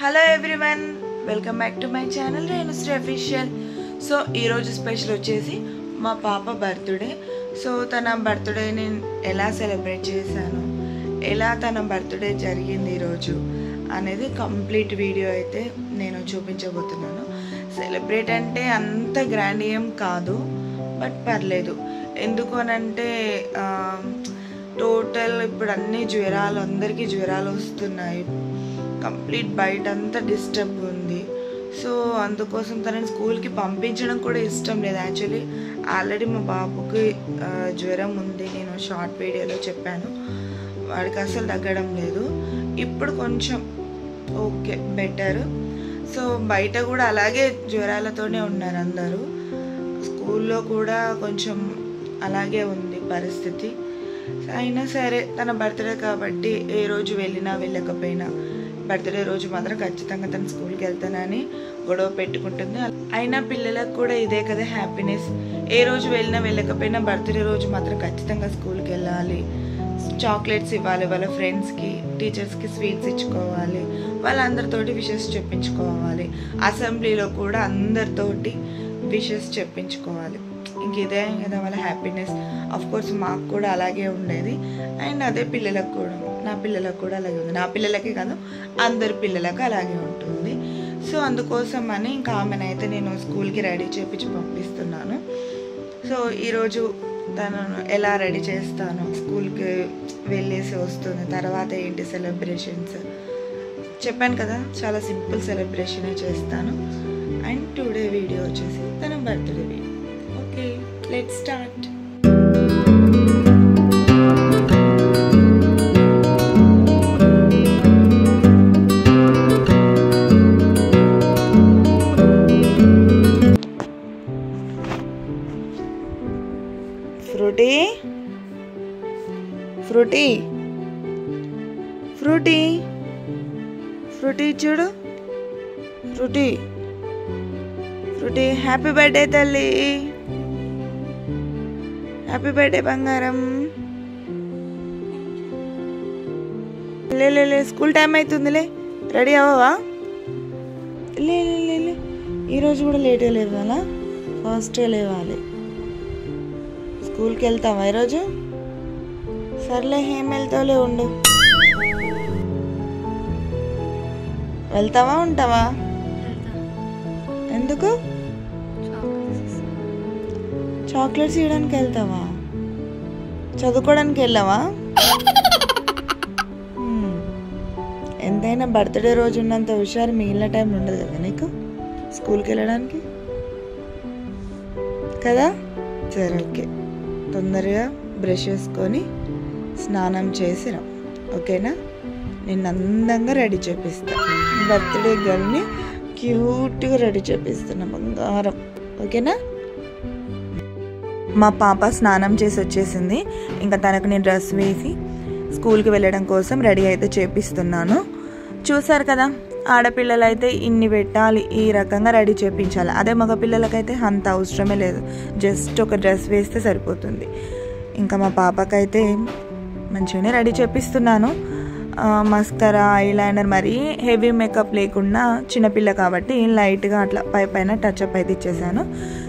Hello everyone, welcome back to my channel Renusri official. So ఈరోజు special వచ్చేసి మా పాప బర్త్డే. సో తన బర్త్డేని ఎలా సెలబ్రేట్ చేశాను, ఎలా తన బర్త్డే జరిగింది ఈరోజు అనేది కంప్లీట్ వీడియో అయితే నేను చూపించబోతున్నాను. సెలబ్రేట్ అంటే అంత గ్రాండ్ ఏం కాదు, బట్ పర్లేదు. ఎందుకు అనంటే టోటల్ ఇప్పుడు అన్ని జ్వరాలు, అందరికీ జ్వరాలు వస్తున్నాయి. కంప్లీట్ బయట అంతా డిస్టర్బ్ ఉంది. సో అందుకోసం తనని స్కూల్కి పంపించడం కూడా ఇష్టం లేదు. యాక్చువల్లీ ఆల్రెడీ మా బాబుకి జ్వరం ఉంది, నేను షార్ట్ వీడియోలో చెప్పాను. వాడికి అసలు తగ్గడం లేదు. ఇప్పుడు కొంచెం ఓకే, బెటర్. సో బయట కూడా అలాగే జ్వరాలతోనే ఉన్నారు అందరూ. స్కూల్లో కూడా కొంచెం అలాగే ఉంది పరిస్థితి. అయినా సరే తన బర్త్డే కాబట్టి ఏ రోజు వెళ్ళినా వెళ్ళకపోయినా బర్త్డే రోజు మాత్రం ఖచ్చితంగా తన స్కూల్కి వెళ్తానని గొడవ పెట్టుకుంటుంది. అయినా పిల్లలకు కూడా ఇదే కదా హ్యాపీనెస్. ఏ రోజు వెళ్ళినా వెళ్ళకపోయినా బర్త్డే రోజు మాత్రం ఖచ్చితంగా స్కూల్కి వెళ్ళాలి, చాక్లెట్స్ ఇవ్వాలి, వాళ్ళ ఫ్రెండ్స్కి టీచర్స్కి స్వీట్స్ ఇచ్చుకోవాలి, వాళ్ళందరితోటి విషెస్ చెప్పించుకోవాలి, అసెంబ్లీలో కూడా అందరితోటి విషెస్ చెప్పించుకోవాలి. ఇంక ఇదే కదా వాళ్ళ హ్యాపీనెస్. కోర్స్ మాకు కూడా అలాగే ఉండేది, అండ్ అదే పిల్లలకు కూడా, నా పిల్లలకు కూడా అలాగే ఉంది. నా పిల్లలకే కాదు, అందరి పిల్లలకు అలాగే ఉంటుంది. సో అందుకోసం అని ఇంకా ఆమెనైతే నేను స్కూల్కి రెడీ చేయించి పంపిస్తున్నాను. సో ఈరోజు తనను ఎలా రెడీ చేస్తాను, స్కూల్కి వెళ్ళేసి వస్తుంది, తర్వాత ఏంటి సెలబ్రేషన్స్ చెప్పాను కదా, చాలా సింపుల్ సెలబ్రేషనే చేస్తాను. అండ్ టుడే వీడియో వచ్చేసి తన birthday video. Okay, let's start. Frooti Frooti Frooti Frooti చూడు, ఫ్రూటీ ఫ్రూటీ, హ్యాపీ బర్త్డే తల్లి, హ్యాపీ బర్త్డే బంగారం. లే స్కూల్ టైం అవుతుందిలే, రెడీ అవ్వవా? లే ఈరోజు కూడా లేట్గా లేవాలా, ఫాస్ట్గా లేవాలి. స్కూల్కి వెళ్తావా ఈరోజు? సర్లే, ఏం వెళ్తావులే, ఉండు. వెళ్తావా ఉంటావా? ఎందుకు? చాక్లెట్స్ ఇవ్వడానికి వెళ్తావా? చదువుకోవడానికి వెళ్ళావా? ఎంతైనా బర్త్డే రోజు ఉన్నంత హుషారు మిగిలిన టైంలో ఉండదు కదా నీకు స్కూల్కి వెళ్ళడానికి, కదా? సరే, ఓకే, తొందరగా బ్రష్ చేసుకొని స్నానం చేసిరా, ఓకేనా? నిన్ను అందంగా రెడీ చేపిస్తా, బర్త్డే గర్ల్ని క్యూట్గా రెడీ చేపిస్తున్నా బంగారం, ఓకేనా? మా పాప స్నానం చేసి వచ్చేసింది. ఇంకా తనకు నేను డ్రెస్ వేసి స్కూల్కి వెళ్ళడం కోసం రెడీ అయితే చేపిస్తున్నాను. చూసారు కదా, ఆడపిల్లలు అయితే ఇన్ని పెట్టాలి, ఈ రకంగా రెడీ చేయించాలి. అదే మగ పిల్లలకైతే అంత అవసరమే లేదు, జస్ట్ ఒక డ్రెస్ వేస్తే సరిపోతుంది. ఇంకా మా పాపకైతే మంచిగానే రెడీ చేపిస్తున్నాను. మస్కరా, ఐలైనర్, మరీ హెవీ మేకప్ లేకుండా, చిన్నపిల్ల కాబట్టి లైట్గా అట్లా పైన టచ్అప్ అయితే ఇచ్చేసాను.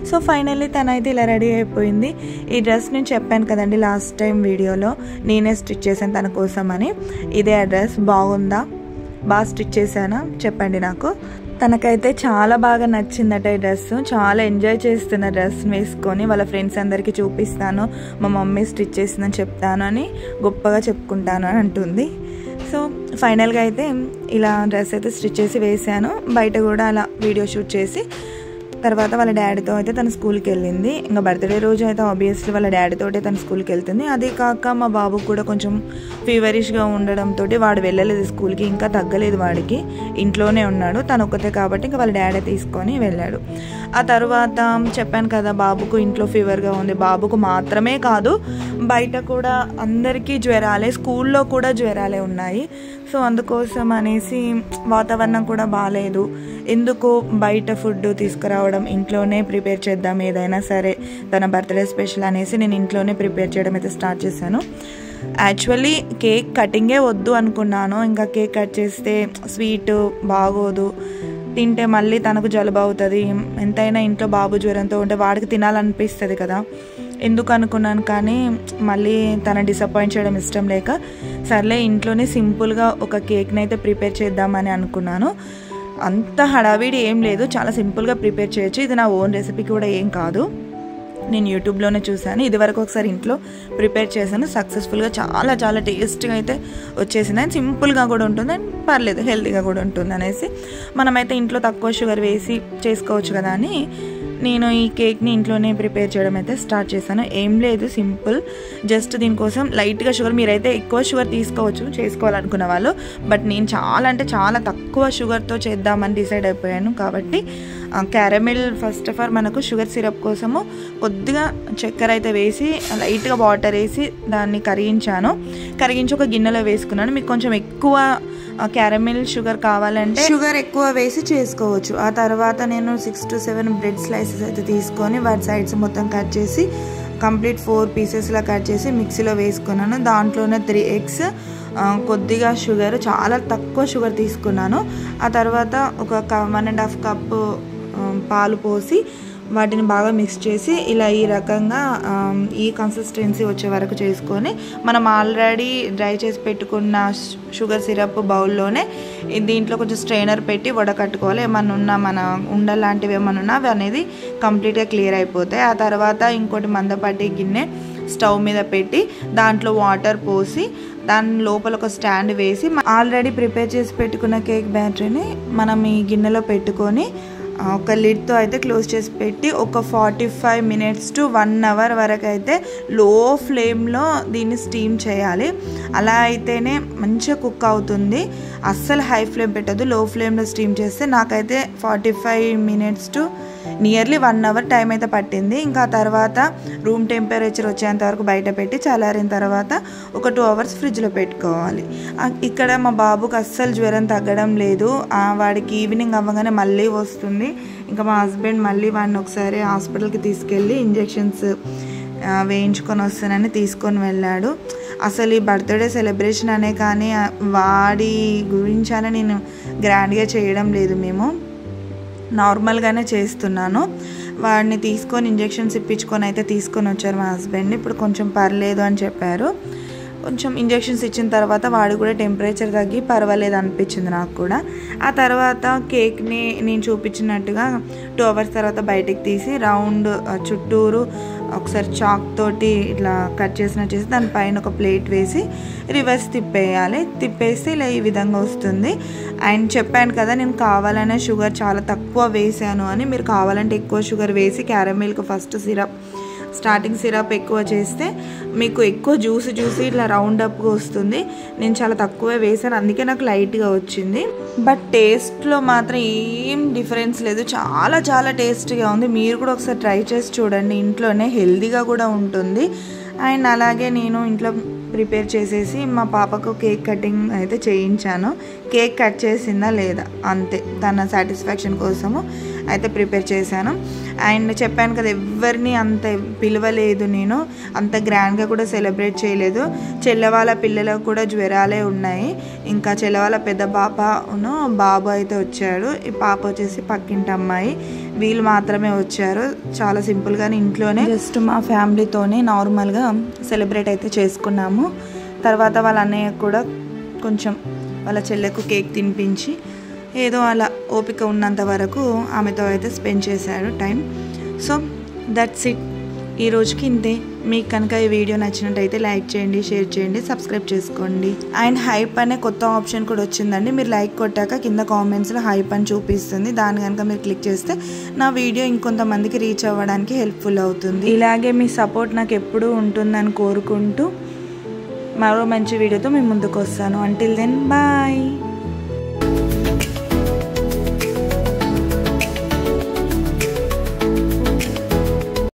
సో ఫైనల్లీ తనైతే ఇలా రెడీ అయిపోయింది. ఈ డ్రెస్ నేను చెప్పాను కదండి లాస్ట్ టైం వీడియోలో, నేనే స్టిచ్ చేశాను తన కోసం అని. ఇదే ఆ డ్రెస్ బాగుందా, బాగా స్టిచ్ చేశానా చెప్పండి నాకు. తనకైతే చాలా బాగా నచ్చిందట ఈ డ్రెస్, చాలా ఎంజాయ్ చేస్తున్న డ్రెస్ వేసుకొని. వాళ్ళ ఫ్రెండ్స్ అందరికీ చూపిస్తాను, మా మమ్మీ స్టిచ్ చేసిందని చెప్తాను అని గొప్పగా చెప్పుకుంటాను అని అంటుంది. సో ఫైనల్గా అయితే ఇలా డ్రెస్ అయితే స్టిచ్ చేసి వేసాను. బయట కూడా అలా వీడియో షూట్ చేసి తర్వాత వాళ్ళ డాడీతో అయితే తన స్కూల్కి వెళ్ళింది. ఇంకా బర్త్డే రోజు అయితే ఆబ్వియస్లీ వాళ్ళ డాడీతో తన స్కూల్కి వెళ్తుంది. అదే కాక మా బాబుకు కూడా కొంచెం ఫీవరిష్గా ఉండడంతో వాడు వెళ్ళలేదు స్కూల్కి, ఇంకా తగ్గలేదు వాడికి, ఇంట్లోనే ఉన్నాడు. తను ఒక్కతే కాబట్టి ఇంకా వాళ్ళ డాడీ తీసుకొని వెళ్ళాడు. ఆ తర్వాత చెప్పాను కదా, బాబుకు ఇంట్లో ఫీవర్గా ఉంది. బాబుకు మాత్రమే కాదు, బయట కూడా అందరికీ జ్వరాలే, స్కూల్లో కూడా జ్వరాలే ఉన్నాయి. సో అందుకోసం అనేసి వాతావరణం కూడా బాగాలేదు. ఎందుకు బయట ఫుడ్ తీసుకురావడం, ఇంట్లోనే ప్రిపేర్ చేద్దాం ఏదైనా సరే, తన బర్త్డే స్పెషల్ అనేసి నేను ఇంట్లోనే ప్రిపేర్ చేయడం అయితే స్టార్ట్ చేశాను. యాక్చువల్లీ కేక్ కటింగే వద్దు అనుకున్నాను. ఇంకా కేక్ కట్ చేస్తే స్వీట్ బాగోదు, తింటే మళ్ళీ తనకు జలుబు అవుతుంది, ఎంతైనా ఇంట్లో బాబు జ్వరంతో ఉంటే వాడికి తినాలనిపిస్తుంది కదా, ఎందుకు అనుకున్నాను. కానీ మళ్ళీ తన డిసప్పాయింట్ చేయడం ఇష్టం లేక సర్లే ఇంట్లోనే సింపుల్గా ఒక కేక్ని అయితే ప్రిపేర్ చేద్దామని అనుకున్నాను. అంత హడావిడి ఏం లేదు, చాలా సింపుల్గా ప్రిపేర్ చేయొచ్చు. ఇది నా ఓన్ రెసిపీ కూడా ఏం కాదు, నేను యూట్యూబ్లోనే చూశాను. ఇదివరకు ఒకసారి ఇంట్లో ప్రిపేర్ చేశాను, సక్సెస్ఫుల్గా చాలా చాలా టేస్ట్గా అయితే వచ్చేసింది. అండ్ సింపుల్గా కూడా ఉంటుంది అండ్ పర్లేదు, హెల్తీగా కూడా ఉంటుంది అనేసి మనమైతే ఇంట్లో తక్కువ షుగర్ వేసి చేసుకోవచ్చు కదా అని నేను ఈ కేక్ని ఇంట్లోనే ప్రిపేర్ చేయడం అయితే స్టార్ట్ చేశాను. ఏం లేదు, సింపుల్, జస్ట్ దీనికోసం లైట్గా షుగర్, మీరైతే ఎక్కువ షుగర్ తీసుకోవచ్చు చేసుకోవాలనుకున్న వాళ్ళు, బట్ నేను చాలా అంటే చాలా తక్కువ షుగర్తో చేద్దామని డిసైడ్ అయిపోయాను. కాబట్టి క్యారమెల్ ఫస్ట్ ఆఫ్ ఆల్ మనకు షుగర్ సిరప్ కోసము కొద్దిగా చక్కెర అయితే వేసి లైట్గా వాటర్ వేసి దాన్ని కరిగించి ఒక గిన్నెలో వేసుకున్నాను. మీకు కొంచెం ఎక్కువ క్యారమెల్ షుగర్ కావాలంటే షుగర్ ఎక్కువ వేసి చేసుకోవచ్చు. ఆ తర్వాత నేను 6 to 7 బ్రెడ్ స్లైసెస్ అయితే తీసుకొని వాటి సైడ్స్ మొత్తం కట్ చేసి కంప్లీట్ 4 పీసెస్లా కట్ చేసి మిక్సీలో వేసుకున్నాను. దాంట్లోనే 3 eggs, కొద్దిగా షుగర్, చాలా తక్కువ షుగర్ తీసుకున్నాను. ఆ తర్వాత ఒక 1.5 cup పాలు పోసి వాటిని బాగా మిక్స్ చేసి ఇలా ఈ రకంగా ఈ కన్సిస్టెన్సీ వచ్చే వరకు చేసుకొని మనం ఆల్రెడీ డ్రై చేసి పెట్టుకున్న షుగర్ సిరప్ బౌల్లోనే దీంట్లో కొంచెం స్ట్రైనర్ పెట్టి వడకట్టుకోవాలి. ఏమన్నా ఉన్నా మన ఉండలాంటివి ఏమన్నా ఉన్నా అవి అనేది కంప్లీట్గా క్లియర్ అయిపోతాయి. ఆ తర్వాత ఇంకోటి మందపాటి గిన్నె స్టవ్ మీద పెట్టి దాంట్లో వాటర్ పోసి దాని లోపల ఒక స్టాండ్ వేసి ఆల్రెడీ ప్రిపేర్ చేసి పెట్టుకున్న కేక్ బ్యాటరీని మనం ఈ గిన్నెలో పెట్టుకొని ఒక లిడ్తో అయితే క్లోజ్ చేసి పెట్టి ఒక 45 minutes to 1 hour వరకు అయితే లో ఫ్లేమ్లో దీన్ని స్టీమ్ చేయాలి. అలా అయితేనే మంచిగా కుక్ అవుతుంది. అస్సలు హై ఫ్లేమ్ పెట్టదు, లో ఫ్లేమ్లో స్టీమ్ చేస్తే నాకైతే 45 minutes to nearly 1 hour time అయితే పట్టింది. ఇంకా తర్వాత రూమ్ టెంపరేచర్ వచ్చేంత వరకు బయట పెట్టి చల్లారిన తర్వాత ఒక 2 hours ఫ్రిడ్జ్లో పెట్టుకోవాలి. ఇక్కడ మా బాబుకి అస్సలు జ్వరం తగ్గడం లేదు, వాడికి ఈవినింగ్ అవ్వగానే మళ్ళీ వస్తుంది. ఇంకా మా హస్బెండ్ మళ్ళీ వాడిని ఒకసారి హాస్పిటల్కి తీసుకెళ్ళి ఇంజెక్షన్స్ వేయించుకొని వస్తానని తీసుకొని వెళ్ళాడు. అసలు ఈ బర్త్డే సెలబ్రేషన్ అనే కానీ వాడి గురించి అని నేను గ్రాండ్గా చేయడం లేదు, మేము నార్మల్గానే చేస్తున్నాను. వాడిని తీసుకొని ఇంజెక్షన్స్ ఇప్పించుకొని అయితే తీసుకొని వచ్చారు మా హస్బెండ్. ఇప్పుడు కొంచెం పర్లేదు అని చెప్పారు. కొంచెం ఇంజెక్షన్స్ ఇచ్చిన తర్వాత వాడు కూడా టెంపరేచర్ తగ్గి పర్వాలేదు అనిపించింది నాకు కూడా. ఆ తర్వాత కేక్ని నేను చూపించినట్టుగా 2 hours తర్వాత బయటికి తీసి రౌండ్ చుట్టూరు ఒకసారి చాక్ తోటి ఇట్లా కట్ చేసి దానిపైన ఒక ప్లేట్ వేసి రివర్స్ తిప్పేయాలి. తిప్పేస్తే ఇలా ఈ విధంగా వస్తుంది. అండ్ చెప్పాను కదా నేను కావాలనే షుగర్ చాలా తక్కువ వేసాను అని. మీరు కావాలంటే ఎక్కువ షుగర్ వేసి క్యారమెల్కి ఫస్ట్ స్టార్టింగ్ సిరప్ ఎక్కువ చేస్తే మీకు ఎక్కువ జ్యూసీ ఇట్లా రౌండ్ అప్గా వస్తుంది. నేను చాలా తక్కువే వేసాను, అందుకే నాకు లైట్గా వచ్చింది. బట్ టేస్ట్లో మాత్రం ఏం డిఫరెన్స్ లేదు, చాలా చాలా టేస్టీగా ఉంది. మీరు కూడా ఒకసారి ట్రై చేసి చూడండి, ఇంట్లోనే హెల్తీగా కూడా ఉంటుంది. అండ్ అలాగే నేను ఇంట్లో ప్రిపేర్ చేసేసి మా పాపకు కేక్ కటింగ్ అయితే చేయించాను. కేక్ కట్ చేసిందా లేదా అంతే, తన సాటిస్ఫాక్షన్ కోసము అయితే ప్రిపేర్ చేశాను. అండ్ చెప్పాను కదా ఎవరిని అంత పిలవలేదు, నేను అంత గ్రాండ్గా కూడా సెలబ్రేట్ చేయలేదు. చెల్లెవాళ్ళ పిల్లలకు కూడా జ్వరాలే ఉన్నాయి. ఇంకా చెల్లెవాళ్ళ పెద్ద పాపను బాబు అయితే వచ్చాడు, ఈ పాప వచ్చేసి పక్కింటి అమ్మాయి, వీళ్ళు మాత్రమే వచ్చారు. చాలా సింపుల్గానే ఇంట్లోనే జస్ట్ మా ఫ్యామిలీతోనే నార్మల్గా సెలబ్రేట్ అయితే చేసుకున్నాము. తర్వాత వాళ్ళ అన్నయ్య కూడా కొంచెం వాళ్ళ చెల్లెకు కేక్ తినిపించి ఏదో అలా ఓపిక ఉన్నంత వరకు ఆమెతో అయితే స్పెండ్ చేశాడు టైం. సో దట్స్ ఇట్, ఈ రోజుకి ఇంతే. మీకు కనుక ఈ వీడియో నచ్చినట్టయితే లైక్ చేయండి, షేర్ చేయండి, సబ్స్క్రైబ్ చేసుకోండి. అండ్ హైప్ అనే కొత్త ఆప్షన్ కూడా వచ్చిందండి. మీరు లైక్ కొట్టాక కింద కామెంట్స్లో హైప్ అని చూపిస్తుంది, దాన్ని కనుక మీరు క్లిక్ చేస్తే నా వీడియో ఇంకొంతమందికి రీచ్ అవ్వడానికి హెల్ప్ఫుల్ అవుతుంది. ఇలాగే మీ సపోర్ట్ నాకు ఎప్పుడూ ఉంటుందని కోరుకుంటూ మరో మంచి వీడియోతో మీ ముందుకు వస్తాను. Until then bye.